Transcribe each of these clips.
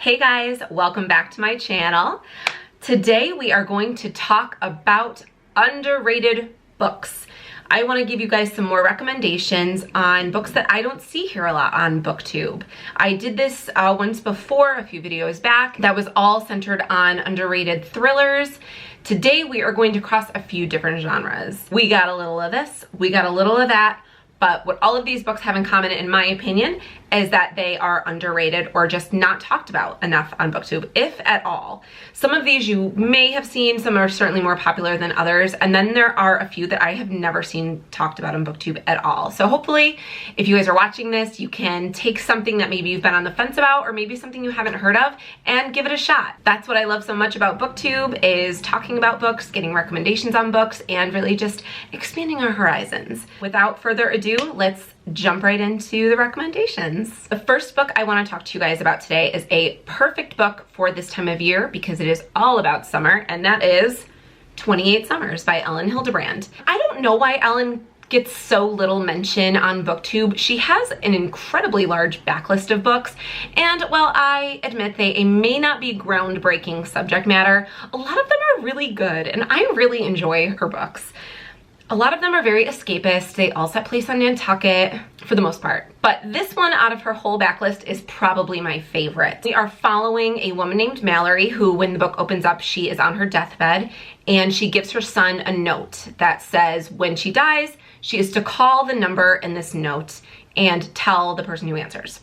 Hey guys, welcome back to my channel. Today we are going to talk about underrated books. I want to give you guys some more recommendations on books that I don't see here a lot on Booktube. I did this once before, a few videos back, that was all centered on underrated thrillers. Today we are going to cross a few different genres. We got a little of this, we got a little of that, but what all of these books have in common, in my opinion, is that they are underrated or just not talked about enough on Booktube, if at all. Some of these you may have seen, some are certainly more popular than others, and then there are a few that I have never seen talked about on Booktube at all. So hopefully, if you guys are watching this, you can take something that maybe you've been on the fence about, or maybe something you haven't heard of, and give it a shot. That's what I love so much about Booktube, is talking about books, getting recommendations on books, and really just expanding our horizons. Without further ado, let's jump right into the recommendations. The first book I want to talk to you guys about today is a perfect book for this time of year because it is all about summer, and that is 28 Summers by Elin Hilderbrand. I don't know why Ellen gets so little mention on Booktube. She has an incredibly large backlist of books, and while I admit they may not be groundbreaking subject matter, a lot of them are really good, and I really enjoy her books. A lot of them are very escapist. They all set place on Nantucket for the most part. But this one out of her whole backlist is probably my favorite. We are following a woman named Mallory who, when the book opens up, she is on her deathbed and she gives her son a note that says when she dies, she is to call the number in this note and tell the person who answers.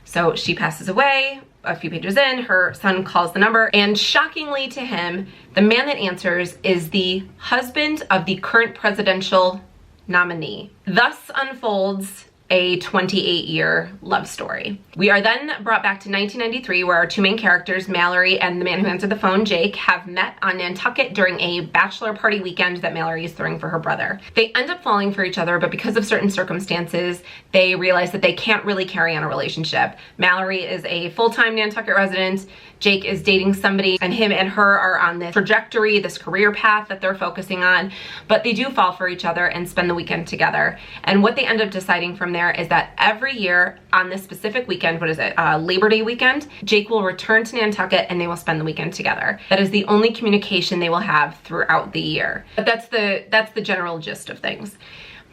So she passes away. A few pages in, her son calls the number, and shockingly to him, the man that answers is the husband of the current presidential nominee. Thus unfolds a 28-year love story. We are then brought back to 1993, where our two main characters, Mallory and the man who answered the phone, Jake, have met on Nantucket during a bachelor party weekend that Mallory is throwing for her brother. They end up falling for each other, but because of certain circumstances, they realize that they can't really carry on a relationship. Mallory is a full-time Nantucket resident, Jake is dating somebody, and him and her are on this trajectory, this career path that they're focusing on, but they do fall for each other and spend the weekend together. And what they end up deciding from there is that every year on this specific weekend, what is it, Labor Day weekend, Jake will return to Nantucket and they will spend the weekend together. That is the only communication they will have throughout the year. But that's the general gist of things.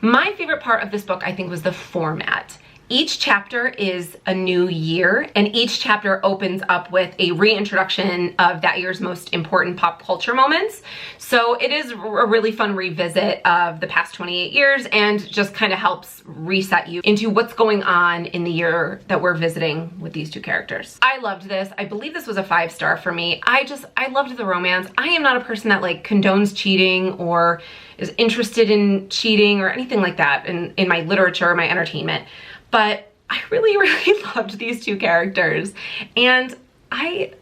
My favorite part of this book, I think, was the format. Each chapter is a new year, and each chapter opens up with a reintroduction of that year's most important pop culture moments. So it is a really fun revisit of the past 28 years and just kind of helps reset you into what's going on in the year that we're visiting with these two characters. I loved this. I believe this was a 5-star for me. I loved the romance. I am not a person that like condones cheating or is interested in cheating or anything like that in my literature or my entertainment. But I really, really loved these two characters, and I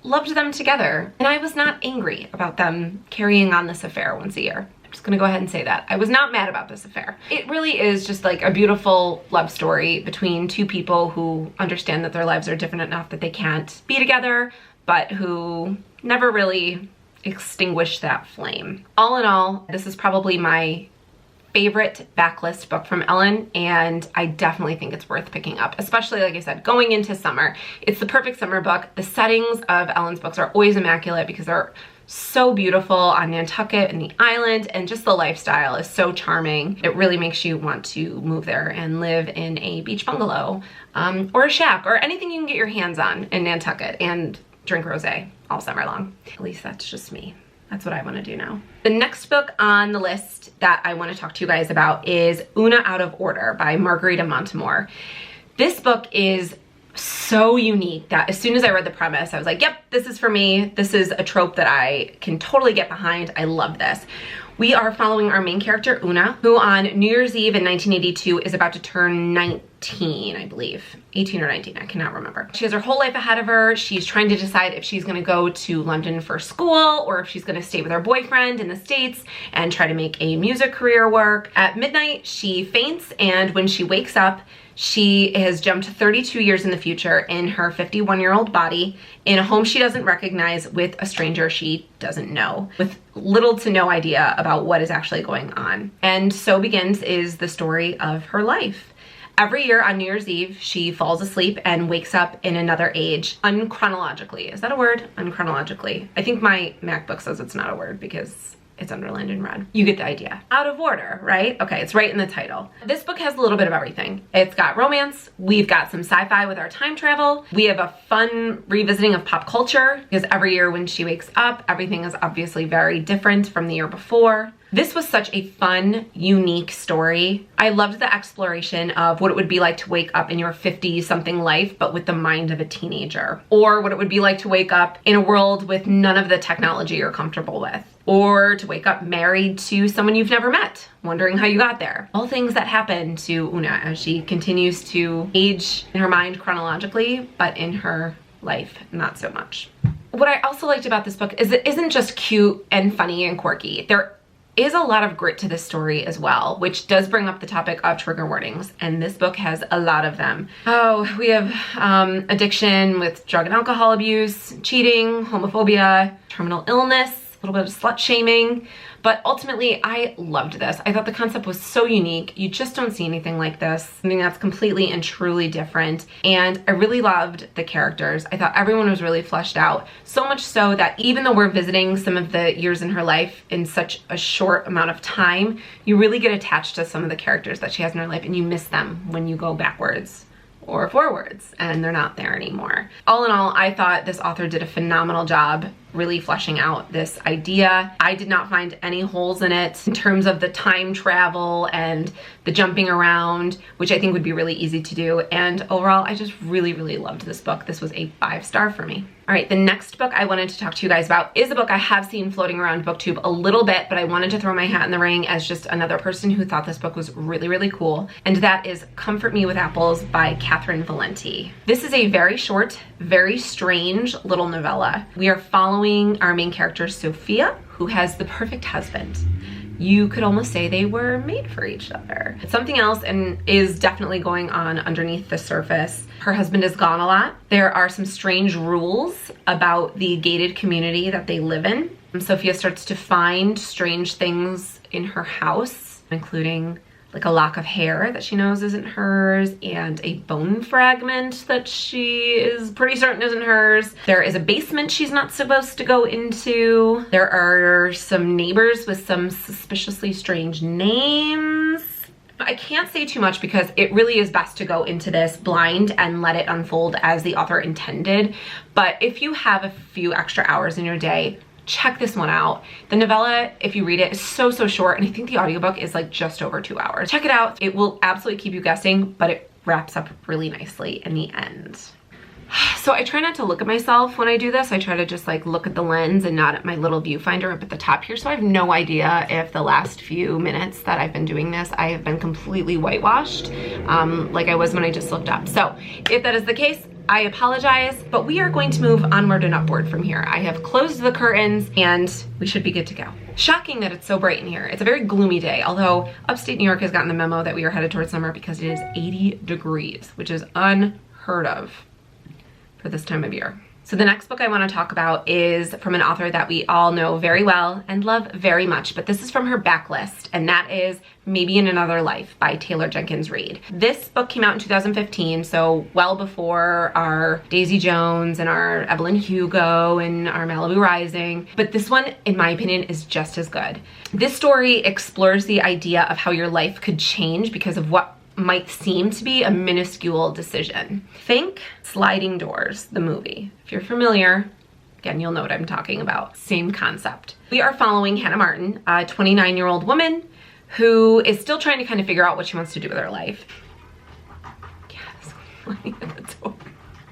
loved them together. And I was not angry about them carrying on this affair once a year. I'm just gonna go ahead and say that. I was not mad about this affair. It really is just like a beautiful love story between two people who understand that their lives are different enough that they can't be together, but who never really extinguish that flame. All in all, this is probably my favorite backlist book from Ellen, and I definitely think it's worth picking up, especially, like I said, going into summer. It's the perfect summer book. The settings of Ellen's books are always immaculate because they're so beautiful on Nantucket and the island, and just the lifestyle is so charming. It really makes you want to move there and live in a beach bungalow or a shack or anything you can get your hands on in Nantucket and drink rosé all summer long. At least that's just me. That's what I want to do now. The next book on the list that I want to talk to you guys about is Una Out of Order by Margarita Montemor. This book is so unique that as soon as I read the premise, I was like, yep, this is for me. This is a trope that I can totally get behind. I love this. We are following our main character, Una, who on New Year's Eve in 1982 is about to turn 19, I believe. 18 or 19, I cannot remember. She has her whole life ahead of her. She's trying to decide if she's gonna go to London for school or if she's gonna stay with her boyfriend in the States and try to make a music career work. At midnight, she faints, and when she wakes up, she has jumped 32 years in the future in her 51-year-old body in a home she doesn't recognize with a stranger she doesn't know, with little to no idea about what is actually going on. And so begins is the story of her life. Every year on New Year's Eve, she falls asleep and wakes up in another age, unchronologically. Is that a word? Unchronologically. I think my MacBook says it's not a word because it's underlined in red. You get the idea. Out of order, right? Okay, it's right in the title. This book has a little bit of everything. It's got romance. We've got some sci-fi with our time travel. We have a fun revisiting of pop culture because every year when she wakes up, everything is obviously very different from the year before. This was such a fun, unique story. I loved the exploration of what it would be like to wake up in your 50-something life, but with the mind of a teenager. Or what it would be like to wake up in a world with none of the technology you're comfortable with. Or to wake up married to someone you've never met, wondering how you got there. All things that happen to Una as she continues to age in her mind chronologically, but in her life, not so much. What I also liked about this book is it isn't just cute and funny and quirky. There is a lot of grit to this story as well, which does bring up the topic of trigger warnings, and this book has a lot of them. Oh, we have addiction with drug and alcohol abuse, cheating, homophobia, terminal illness, a little bit of slut shaming, but ultimately I loved this. I thought the concept was so unique. You just don't see anything like this, something that's completely and truly different. And I really loved the characters. I thought everyone was really fleshed out, so much so that even though we're visiting some of the years in her life in such a short amount of time, you really get attached to some of the characters that she has in her life and you miss them when you go backwards or forwards and they're not there anymore. All in all, I thought this author did a phenomenal job really fleshing out this idea. I did not find any holes in it in terms of the time travel and the jumping around, which I think would be really easy to do. And overall, I just really, really loved this book. This was a 5-star for me. All right, the next book I wanted to talk to you guys about is a book I have seen floating around Booktube a little bit, but I wanted to throw my hat in the ring as just another person who thought this book was really, really cool. And that is Comfort Me with Apples by Catherine Valenti. This is a very short, very strange little novella. We are following our main character, Sophia, who has the perfect husband. You could almost say they were made for each other. It's something else and is definitely going on underneath the surface. Her husband is gone a lot. There are some strange rules about the gated community that they live in. Sophia starts to find strange things in her house, including like a lock of hair that she knows isn't hers and a bone fragment that she is pretty certain isn't hers. There is a basement she's not supposed to go into. There are some neighbors with some suspiciously strange names. I can't say too much because it really is best to go into this blind and let it unfold as the author intended. But if you have a few extra hours in your day, check this one out. The novella, if you read it, is so short, and I think the audiobook is like just over 2 hours. Check it out. It will absolutely keep you guessing, but it wraps up really nicely in the end. So I try not to look at myself when I do this. I try to just like look at the lens and not at my little viewfinder up at the top here. So I have no idea if the last few minutes that I've been doing this, I have been completely whitewashed, like I was when I just looked up. So if that is the case, I apologize, but we are going to move onward and upward from here. I have closed the curtains and we should be good to go. Shocking that it's so bright in here. It's a very gloomy day, although upstate New York has gotten the memo that we are headed towards summer because it is 80 degrees, which is unheard of for this time of year. So the next book I want to talk about is from an author that we all know very well and love very much, but this is from her backlist, and that is Maybe in Another Life by Taylor Jenkins Reid. This book came out in 2015, so well before our Daisy Jones and our Evelyn Hugo and our Malibu Rising, but this one, in my opinion, is just as good. This story explores the idea of how your life could change because of what might seem to be a minuscule decision. Think Sliding Doors, the movie. If you're familiar, again, you'll know what I'm talking about. Same concept. We are following Hannah Martin, a 29-year-old woman who is still trying to kind of figure out what she wants to do with her life.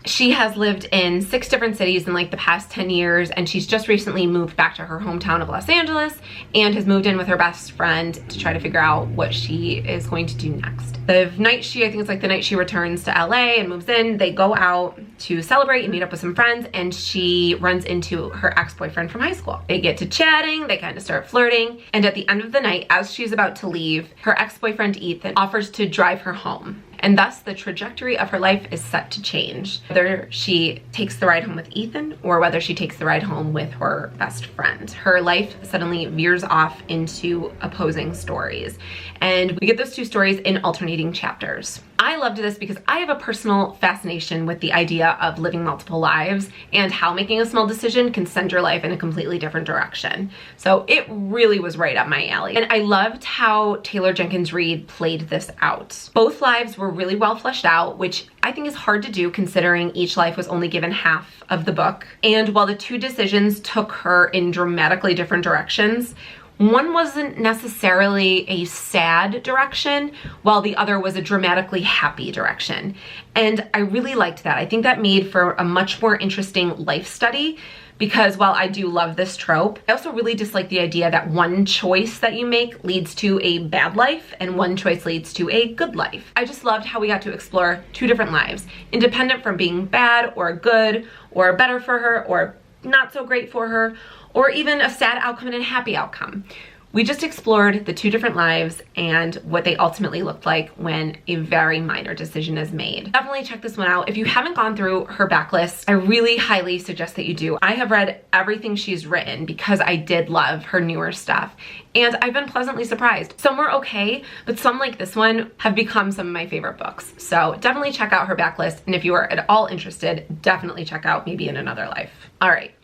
She has lived in 6 different cities in like the past 10 years, and she's just recently moved back to her hometown of Los Angeles and has moved in with her best friend to try to figure out what she is going to do next. The night I think it's like the night she returns to LA and moves in, they go out to celebrate and meet up with some friends, and she runs into her ex-boyfriend from high school. They get to chatting, they kind of start flirting, and at the end of the night, as she's about to leave, her ex-boyfriend Ethan offers to drive her home. And thus the trajectory of her life is set to change. Whether she takes the ride home with Ethan or whether she takes the ride home with her best friend. Her life suddenly veers off into opposing stories. And we get those 2 stories in alternating chapters. I loved this because I have a personal fascination with the idea of living multiple lives and how making a small decision can send your life in a completely different direction. So it really was right up my alley. And I loved how Taylor Jenkins Reid played this out. Both lives were really well fleshed out, which I think is hard to do considering each life was only given half of the book. And while the two decisions took her in dramatically different directions, one wasn't necessarily a sad direction, while the other was a dramatically happy direction. And I really liked that. I think that made for a much more interesting life study, because while I do love this trope, I also really dislike the idea that one choice that you make leads to a bad life and one choice leads to a good life. I just loved how we got to explore two different lives, independent from being bad or good or better for her or not so great for her, or even a sad outcome and a happy outcome. We just explored the two different lives and what they ultimately looked like when a very minor decision is made. Definitely check this one out. If you haven't gone through her backlist, I really highly suggest that you do. I have read everything she's written because I did love her newer stuff, and I've been pleasantly surprised. Some were okay, but some like this one have become some of my favorite books. So definitely check out her backlist, and if you are at all interested, definitely check out Maybe in Another Life. All right.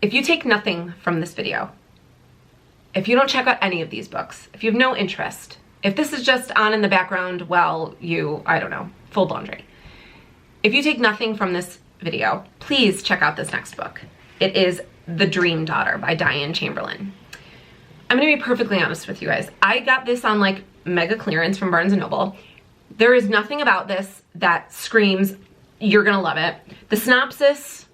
If you take nothing from this video, if you don't check out any of these books, if you have no interest, if this is just on in the background while you, I don't know, fold laundry. If you take nothing from this video, please check out this next book. It is The Dream Daughter by Diane Chamberlain. I'm gonna be perfectly honest with you guys. I got this on like mega clearance from Barnes & Noble. There is nothing about this that screams, you're gonna love it. The synopsis,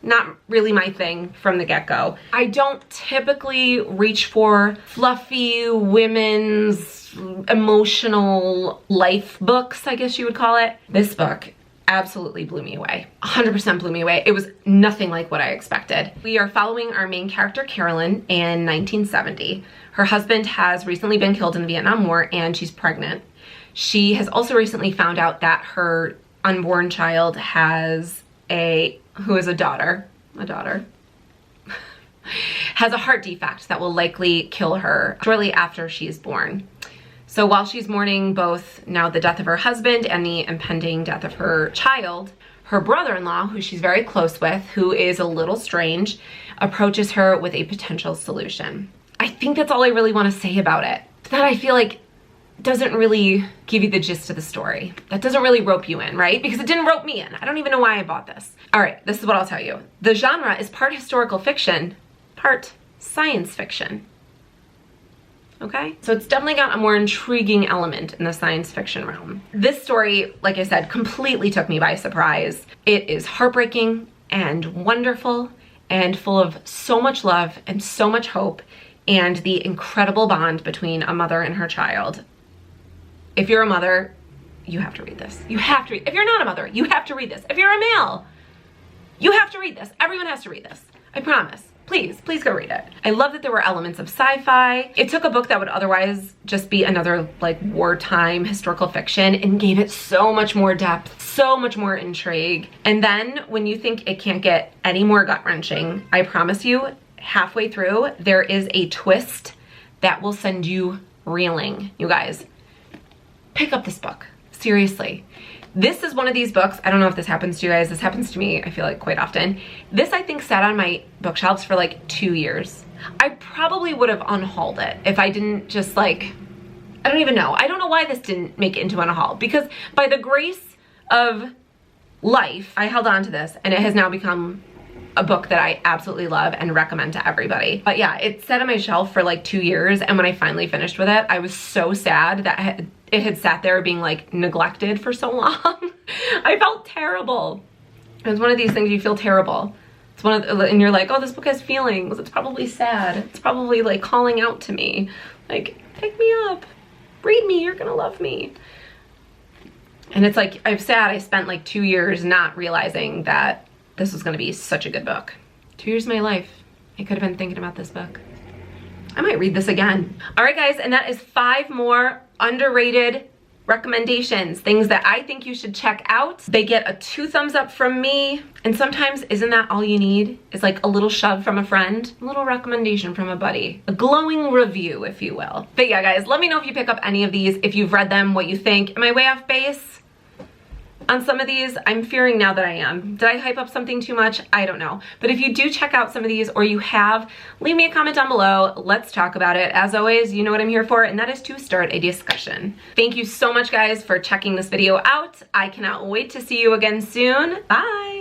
not really my thing from the get-go. I don't typically reach for fluffy women's emotional life books, I guess you would call it. This book absolutely blew me away. 100% blew me away. It was nothing like what I expected. We are following our main character, Carolyn, in 1970. Her husband has recently been killed in the Vietnam War and she's pregnant. She has also recently found out that her unborn child has a daughter, has a heart defect that will likely kill her shortly after she's born. So while she's mourning both now the death of her husband and the impending death of her child, her brother-in-law, who she's very close with, who is a little strange, approaches her with a potential solution. I think that's all I really want to say about it. That I feel like doesn't really give you the gist of the story. That doesn't really rope you in, right? Because it didn't rope me in. I don't even know why I bought this. All right, this is what I'll tell you. The genre is part historical fiction, part science fiction. Okay? So it's definitely got a more intriguing element in the science fiction realm. This story, like I said, completely took me by surprise. It is heartbreaking and wonderful and full of so much love and so much hope and the incredible bond between a mother and her child. If you're a mother, you have to read this. You have to read. If you're not a mother, you have to read this. If you're a male, you have to read this. Everyone has to read this. I promise. Please, please go read it. I love that there were elements of sci-fi. It took a book that would otherwise just be another like wartime historical fiction and gave it so much more depth, so much more intrigue. And then when you think it can't get any more gut-wrenching, I promise you, halfway through, there is a twist that will send you reeling. You guys, pick up this book. Seriously. This is one of these books, I don't know if this happens to you guys, this happens to me, I feel like quite often. This I think sat on my bookshelves for like 2 years. I probably would have unhauled it if I didn't just like, I don't even know. I don't know why this didn't make it into an haul, because by the grace of life, I held on to this and it has now become a book that I absolutely love and recommend to everybody. But yeah, it sat on my shelf for like 2 years, and when I finally finished with it, I was so sad that it had sat there being like neglected for so long. I felt terrible. It was one of these things you feel terrible. It's one of the, and you're like, oh, this book has feelings. It's probably sad. It's probably like calling out to me. Like, pick me up. Read me, you're gonna love me. And it's like, I'm sad I spent like 2 years not realizing that this was gonna be such a good book. 2 years of my life, I could have been thinking about this book. I might read this again. All right, guys, and that is 5 more underrated recommendations, things that I think you should check out. They get a 2 thumbs up from me. And sometimes, isn't that all you need? It's like a little shove from a friend, a little recommendation from a buddy, a glowing review, if you will. But yeah, guys, let me know if you pick up any of these, if you've read them, what you think. Am I way off base on some of these? I'm fearing now that I am. Did I hype up something too much? I don't know. But if you do check out some of these, or you have, leave me a comment down below. Let's talk about it. As always, you know what I'm here for, and that is to start a discussion. Thank you so much, guys, for checking this video out. I cannot wait to see you again soon. Bye.